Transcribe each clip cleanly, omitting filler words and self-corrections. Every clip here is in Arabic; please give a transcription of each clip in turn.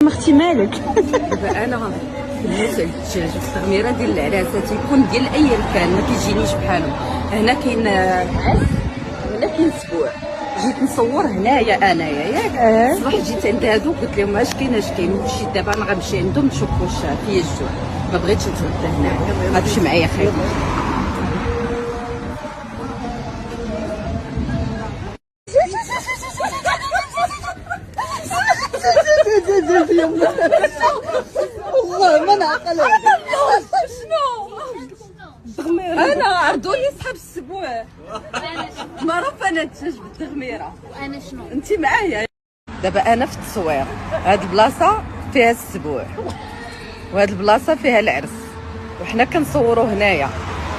ما اختي مالك؟ دابا انا بالنسبه للدجاج والتغميره ديال العراسات يكون ديال اي مكان ما كيجينيش بحالهم. هنا كاين عرس وهنا كاين سبوع. جيت نصور هنايا انايا ياك الصباح جيت عند هادو قلت لهم اش كاين مشيت دابا انا غنمشي عندهم نشوف واش فيا الجوع، ما بغيتش نتغدى هنايا، غتمشي معايا خير. والله ما نعقل. انا عرضوني صحاب السبوع معروف انا الدجاج بالتغميره. وانا شنو؟ انت معايا. دابا انا في التصوير، هاد البلاصه فيها السبوع وهاد البلاصه فيها العرس وحنا كنصوروا هنايا.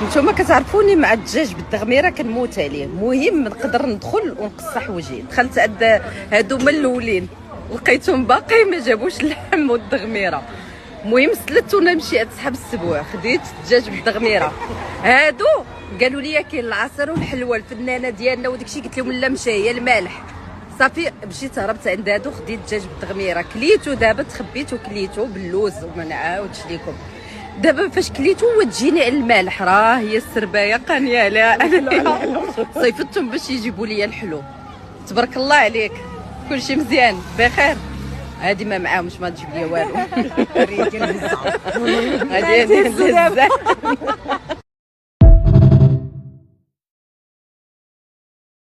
نتوما كتعرفوني مع الدجاج بالتغميره كنموت عليه. المهم نقدر ندخل ونقصح وجهي. دخلت عند هادو من الاولين لقيتهم باقي ما جابوش اللحم والتغميره. المهم سلت وانا مشيت صحاب السبوع خديت الدجاج بالتغميره. هادو قالوا لي كاين العصير والحلوه الفنانه ديالنا وداكشي، قلت لهم لا مشى هي المالح. صافي مشيت هربت عند هادو خديت الدجاج بالتغميره كليتو. دابا تخبيت وكليتو باللوز وما نعاودش ليكم. دابا فاش كليتو وتجيني على المالح راه هي السربايه قانيه عليها. صيفتهم باش يجيبوا لي الحلو. تبارك الله عليك كلشي مزيان بخير. هادي ما معاهمش ما تجيب لي والو. هادي